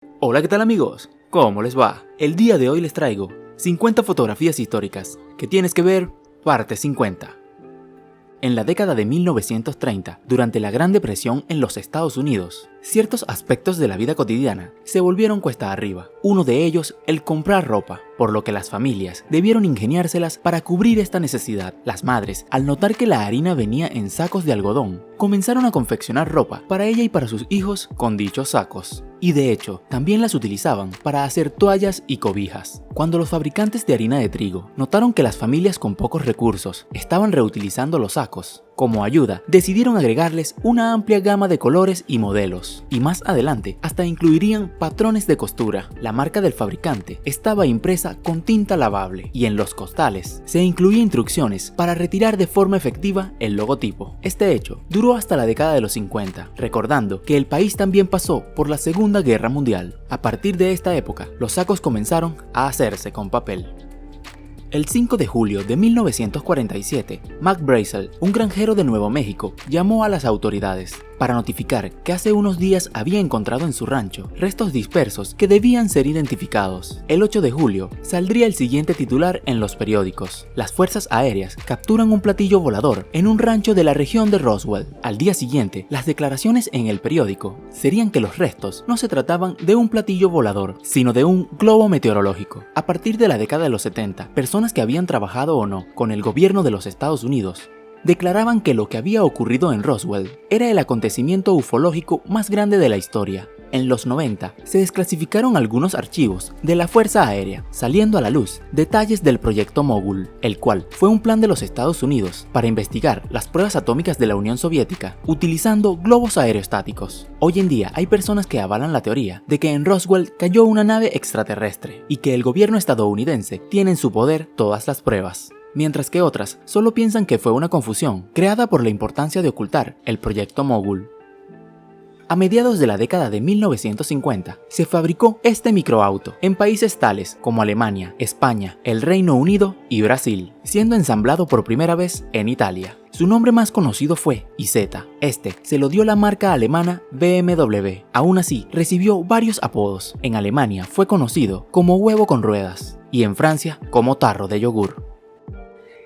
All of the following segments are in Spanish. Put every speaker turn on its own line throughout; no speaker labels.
Hola, ¿qué tal amigos? ¿Cómo les va? El día de hoy les traigo 50 fotografías históricas que tienes que ver, parte 50. En la década de 1930, durante la Gran Depresión en los Estados Unidos, ciertos aspectos de la vida cotidiana se volvieron cuesta arriba. Uno de ellos, el comprar ropa, por lo que las familias debieron ingeniárselas para cubrir esta necesidad. Las madres, al notar que la harina venía en sacos de algodón, comenzaron a confeccionar ropa para ella y para sus hijos con dichos sacos. Y de hecho, también las utilizaban para hacer toallas y cobijas. Cuando los fabricantes de harina de trigo notaron que las familias con pocos recursos estaban reutilizando los sacos, como ayuda, decidieron agregarles una amplia gama de colores y modelos, y más adelante hasta incluirían patrones de costura. La marca del fabricante estaba impresa con tinta lavable y en los costales se incluía instrucciones para retirar de forma efectiva el logotipo. Este hecho duró hasta la década de los 50, recordando que el país también pasó por la Segunda Guerra Mundial. A partir de esta época, los sacos comenzaron a hacerse con papel. El 5 de julio de 1947, Mac Brazel, un granjero de Nuevo México, llamó a las autoridades para notificar que hace unos días había encontrado en su rancho restos dispersos que debían ser identificados. El 8 de julio saldría el siguiente titular en los periódicos: las fuerzas aéreas capturan un platillo volador en un rancho de la región de Roswell. Al día siguiente, las declaraciones en el periódico serían que los restos no se trataban de un platillo volador, sino de un globo meteorológico. A partir de la década de los 70, personas que habían trabajado o no con el gobierno de los Estados Unidos declaraban que lo que había ocurrido en Roswell era el acontecimiento ufológico más grande de la historia. En los 90 se desclasificaron algunos archivos de la Fuerza Aérea, saliendo a la luz detalles del proyecto Mogul, el cual fue un plan de los Estados Unidos para investigar las pruebas atómicas de la Unión Soviética utilizando globos aerostáticos. Hoy en día hay personas que avalan la teoría de que en Roswell cayó una nave extraterrestre y que el gobierno estadounidense tiene en su poder todas las pruebas, mientras que otras solo piensan que fue una confusión creada por la importancia de ocultar el proyecto Mogul. A mediados de la década de 1950 se fabricó este microauto en países tales como Alemania, España, el Reino Unido y Brasil, siendo ensamblado por primera vez en Italia. Su nombre más conocido fue IZ. Este se lo dio la marca alemana BMW. Aún así, recibió varios apodos. En Alemania fue conocido como huevo con ruedas y en Francia como tarro de yogur.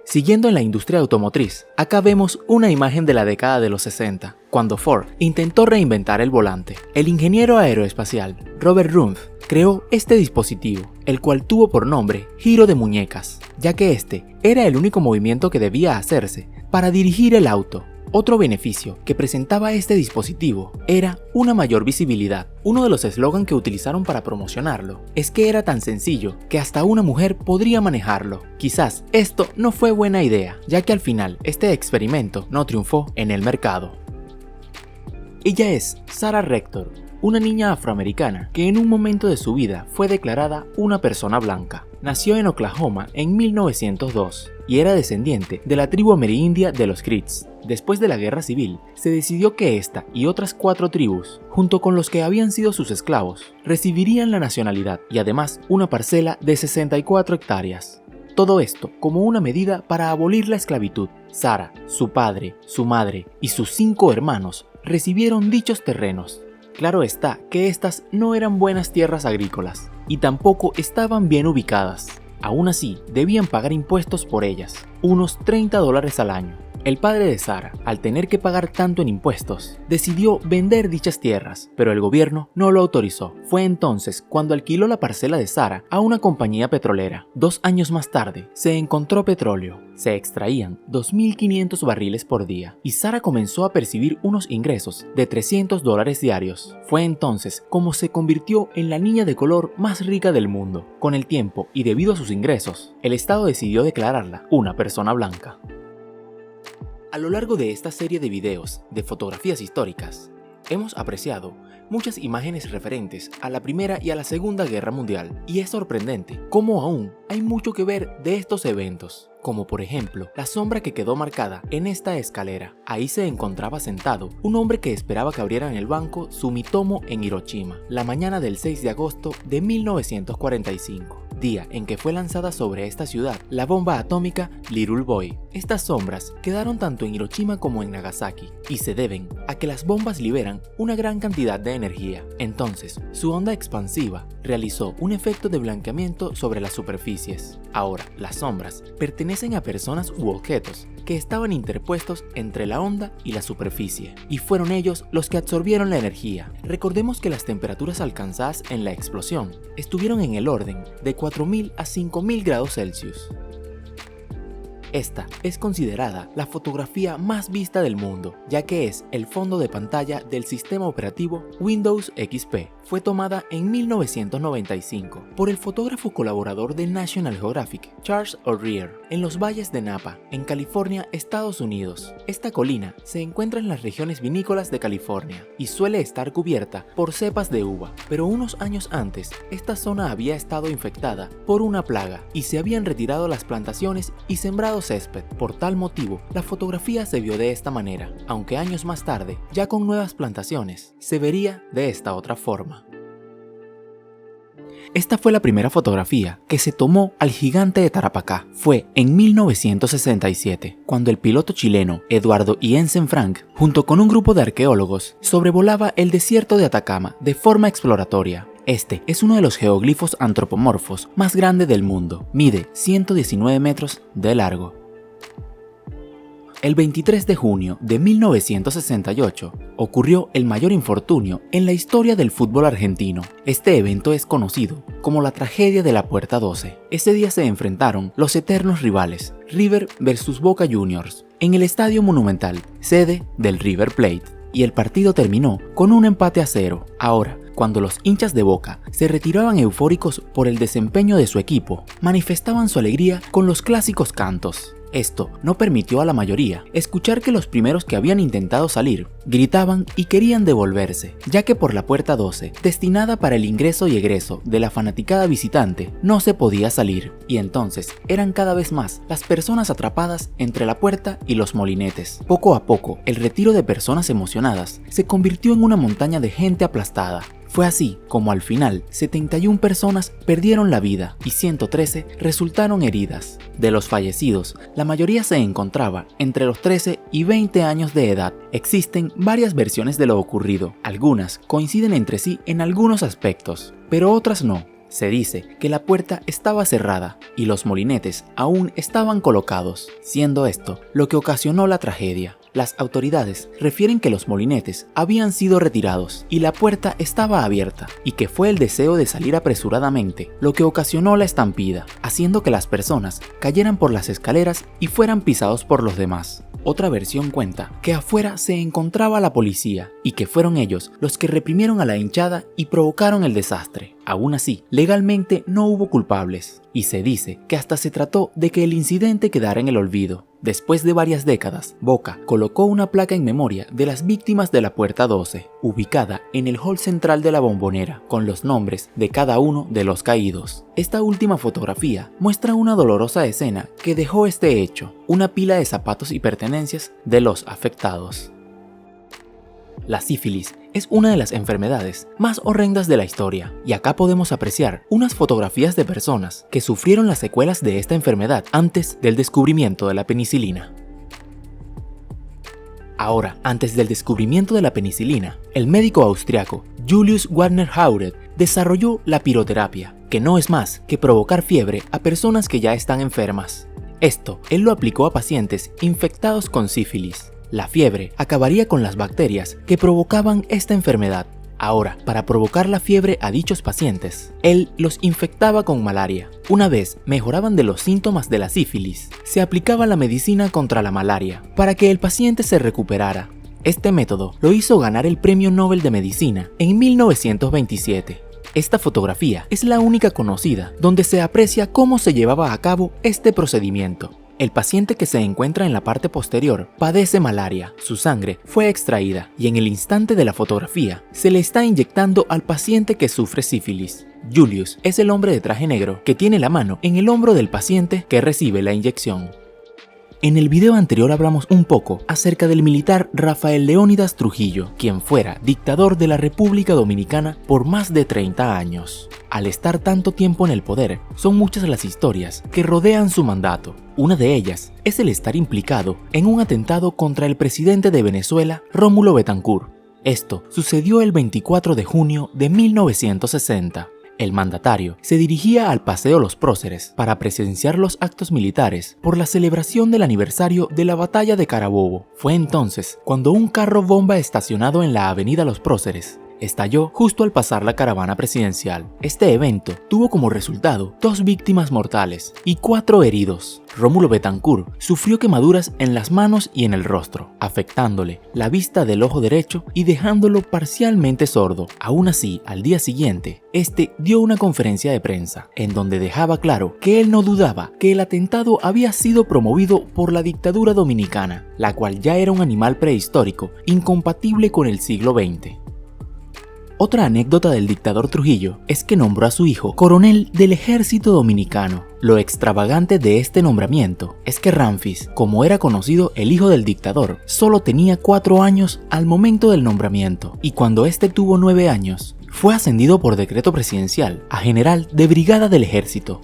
Siguiendo en la industria automotriz, acá vemos una imagen de la década de los 60, cuando Ford intentó reinventar el volante. El ingeniero aeroespacial Robert Rumpf creó este dispositivo, el cual tuvo por nombre giro de muñecas, ya que este era el único movimiento que debía hacerse para dirigir el auto. Otro beneficio que presentaba este dispositivo era una mayor visibilidad. Uno de los eslogans que utilizaron para promocionarlo es que era tan sencillo que hasta una mujer podría manejarlo. Quizás esto no fue buena idea, ya que al final este experimento no triunfó en el mercado. Ella es Sarah Rector, una niña afroamericana que en un momento de su vida fue declarada una persona blanca. Nació en Oklahoma en 1902 y era descendiente de la tribu amerindia de los Creeks. Después de la guerra civil, se decidió que esta y otras 4 tribus, junto con los que habían sido sus esclavos, recibirían la nacionalidad y además una parcela de 64 hectáreas. Todo esto como una medida para abolir la esclavitud. Sarah, su padre, su madre y sus 5 hermanos recibieron dichos terrenos. Claro está que estas no eran buenas tierras agrícolas y tampoco estaban bien ubicadas. Aún así, debían pagar impuestos por ellas, unos $30 al año. El padre de Sarah, al tener que pagar tanto en impuestos, decidió vender dichas tierras, pero el gobierno no lo autorizó. Fue entonces cuando alquiló la parcela de Sarah a una compañía petrolera. 2 años más tarde, se encontró petróleo. Se extraían 2.500 barriles por día y Sarah comenzó a percibir unos ingresos de $300 diarios. Fue entonces como se convirtió en la niña de color más rica del mundo. Con el tiempo y debido a sus ingresos, el Estado decidió declararla una persona blanca. A lo largo de esta serie de videos de fotografías históricas, hemos apreciado muchas imágenes referentes a la Primera y a la Segunda Guerra Mundial, y es sorprendente cómo aún hay mucho que ver de estos eventos, como por ejemplo la sombra que quedó marcada en esta escalera. Ahí se encontraba sentado un hombre que esperaba que abrieran el banco Sumitomo en Hiroshima, la mañana del 6 de agosto de 1945. día en que fue lanzada sobre esta ciudad la bomba atómica Little Boy. Estas sombras quedaron tanto en Hiroshima como en Nagasaki y se deben a que las bombas liberan una gran cantidad de energía. Entonces, su onda expansiva realizó un efecto de blanqueamiento sobre las superficies. Ahora, las sombras pertenecen a personas u objetos que estaban interpuestos entre la onda y la superficie, y fueron ellos los que absorbieron la energía. Recordemos que las temperaturas alcanzadas en la explosión estuvieron en el orden de 4000 a 5000 grados Celsius. Esta es considerada la fotografía más vista del mundo, ya que es el fondo de pantalla del sistema operativo Windows XP. Fue tomada en 1995 por el fotógrafo colaborador de National Geographic, Charles O'Rear, en los valles de Napa, en California, Estados Unidos. Esta colina se encuentra en las regiones vinícolas de California y suele estar cubierta por cepas de uva, pero unos años antes, esta zona había estado infectada por una plaga y se habían retirado las plantaciones y sembrado césped. Por tal motivo, la fotografía se vio de esta manera, aunque años más tarde, ya con nuevas plantaciones, se vería de esta otra forma. Esta fue la primera fotografía que se tomó al gigante de Tarapacá. Fue en 1967, cuando el piloto chileno Eduardo Jensen Frank, junto con un grupo de arqueólogos, sobrevolaba el desierto de Atacama de forma exploratoria. Este es uno de los geoglifos antropomorfos más grande del mundo. Mide 119 metros de largo. El 23 de junio de 1968 ocurrió el mayor infortunio en la historia del fútbol argentino. Este evento es conocido como la tragedia de la Puerta 12. Ese día se enfrentaron los eternos rivales, River versus Boca Juniors, en el Estadio Monumental, sede del River Plate, y el partido terminó con un empate a 0. Ahora, cuando los hinchas de Boca se retiraban eufóricos por el desempeño de su equipo, manifestaban su alegría con los clásicos cantos. Esto no permitió a la mayoría escuchar que los primeros que habían intentado salir gritaban y querían devolverse, ya que por la puerta 12, destinada para el ingreso y egreso de la fanaticada visitante, no se podía salir, y entonces eran cada vez más las personas atrapadas entre la puerta y los molinetes. Poco a poco, el retiro de personas emocionadas se convirtió en una montaña de gente aplastada. Fue así como al final 71 personas perdieron la vida y 113 resultaron heridas. De los fallecidos, la mayoría se encontraba entre los 13 y 20 años de edad. Existen varias versiones de lo ocurrido. Algunas coinciden entre sí en algunos aspectos, pero otras no. Se dice que la puerta estaba cerrada y los molinetes aún estaban colocados, siendo esto lo que ocasionó la tragedia. Las autoridades refieren que los molinetes habían sido retirados y la puerta estaba abierta, y que fue el deseo de salir apresuradamente lo que ocasionó la estampida, haciendo que las personas cayeran por las escaleras y fueran pisados por los demás. Otra versión cuenta que afuera se encontraba la policía y que fueron ellos los que reprimieron a la hinchada y provocaron el desastre. Aún así, legalmente no hubo culpables, y se dice que hasta se trató de que el incidente quedara en el olvido. Después de varias décadas, Boca colocó una placa en memoria de las víctimas de la Puerta 12, ubicada en el hall central de la Bombonera, con los nombres de cada uno de los caídos. Esta última fotografía muestra una dolorosa escena que dejó este hecho, una pila de zapatos y pertenencias de los afectados. La sífilis es una de las enfermedades más horrendas de la historia, y acá podemos apreciar unas fotografías de personas que sufrieron las secuelas de esta enfermedad antes del descubrimiento de la penicilina. Ahora, antes del descubrimiento de la penicilina, el médico austriaco Julius Wagner Hauret desarrolló la piroterapia, que no es más que provocar fiebre a personas que ya están enfermas. Esto, él lo aplicó a pacientes infectados con sífilis. La fiebre acabaría con las bacterias que provocaban esta enfermedad. Ahora, para provocar la fiebre a dichos pacientes, él los infectaba con malaria. Una vez mejoraban de los síntomas de la sífilis, se aplicaba la medicina contra la malaria para que el paciente se recuperara. Este método lo hizo ganar el Premio Nobel de Medicina en 1927. Esta fotografía es la única conocida donde se aprecia cómo se llevaba a cabo este procedimiento. El paciente que se encuentra en la parte posterior padece malaria, su sangre fue extraída y en el instante de la fotografía se le está inyectando al paciente que sufre sífilis. Julius es el hombre de traje negro que tiene la mano en el hombro del paciente que recibe la inyección. En el video anterior hablamos un poco acerca del militar Rafael Leónidas Trujillo, quien fuera dictador de la República Dominicana por más de 30 años. Al estar tanto tiempo en el poder, son muchas las historias que rodean su mandato. Una de ellas es el estar implicado en un atentado contra el presidente de Venezuela, Rómulo Betancourt. Esto sucedió el 24 de junio de 1960. El mandatario se dirigía al Paseo Los Próceres para presenciar los actos militares por la celebración del aniversario de la Batalla de Carabobo. Fue entonces cuando un carro bomba estacionado en la Avenida Los Próceres estalló justo al pasar la caravana presidencial. Este evento tuvo como resultado 2 víctimas mortales y 4 heridos. Rómulo Betancourt sufrió quemaduras en las manos y en el rostro, afectándole la vista del ojo derecho y dejándolo parcialmente sordo. Aún así, al día siguiente, este dio una conferencia de prensa, en donde dejaba claro que él no dudaba que el atentado había sido promovido por la dictadura dominicana, la cual ya era un animal prehistórico, incompatible con el siglo XX. Otra anécdota del dictador Trujillo es que nombró a su hijo coronel del ejército dominicano. Lo extravagante de este nombramiento es que Ramfis, como era conocido el hijo del dictador, solo tenía 4 años al momento del nombramiento, y cuando este tuvo 9 años, fue ascendido por decreto presidencial a general de brigada del ejército.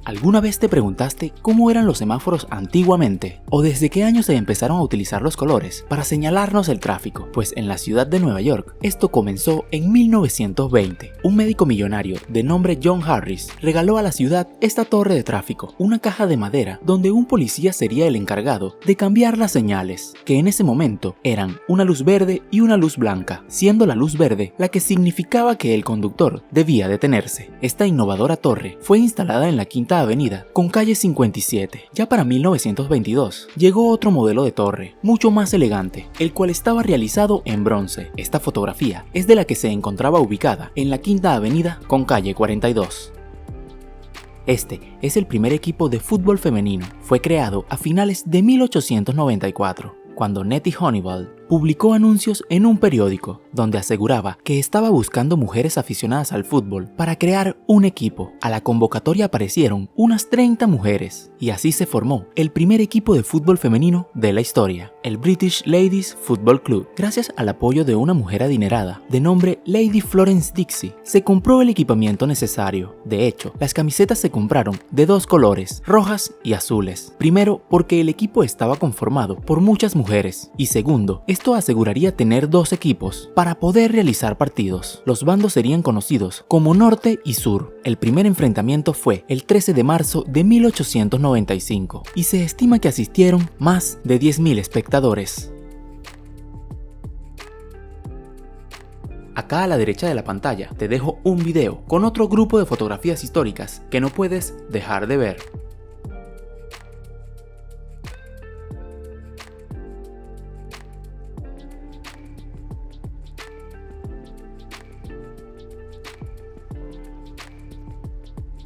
¿Alguna vez te preguntaste cómo eran los semáforos antiguamente? ¿O desde qué año se empezaron a utilizar los colores para señalarnos el tráfico? Pues en la ciudad de Nueva York, esto comenzó en 1920. Un médico millonario de nombre John Harris regaló a la ciudad esta torre de tráfico, una caja de madera donde un policía sería el encargado de cambiar las señales, que en ese momento eran una luz verde y una luz blanca, siendo la luz verde la que significaba que el conductor debía detenerse. Esta innovadora torre fue instalada en la Quinta Avenida con calle 57. Ya para 1922 llegó otro modelo de torre, mucho más elegante, el cual estaba realizado en bronce. Esta fotografía es de la que se encontraba ubicada en la Quinta Avenida con calle 42. Este es el primer equipo de fútbol femenino. Fue creado a finales de 1894, cuando Nettie Honeyball publicó anuncios en un periódico donde aseguraba que estaba buscando mujeres aficionadas al fútbol para crear un equipo. A la convocatoria aparecieron unas 30 mujeres y así se formó el primer equipo de fútbol femenino de la historia, el British Ladies Football Club. Gracias al apoyo de una mujer adinerada de nombre Lady Florence Dixie, se compró el equipamiento necesario. De hecho, las camisetas se compraron de 2 colores, rojas y azules. Primero, porque el equipo estaba conformado por muchas mujeres, y segundo, esto aseguraría tener 2 equipos para poder realizar partidos. Los bandos serían conocidos como Norte y Sur. El primer enfrentamiento fue el 13 de marzo de 1895 y se estima que asistieron más de 10.000 espectadores. Acá a la derecha de la pantalla te dejo un video con otro grupo de fotografías históricas que no puedes dejar de ver.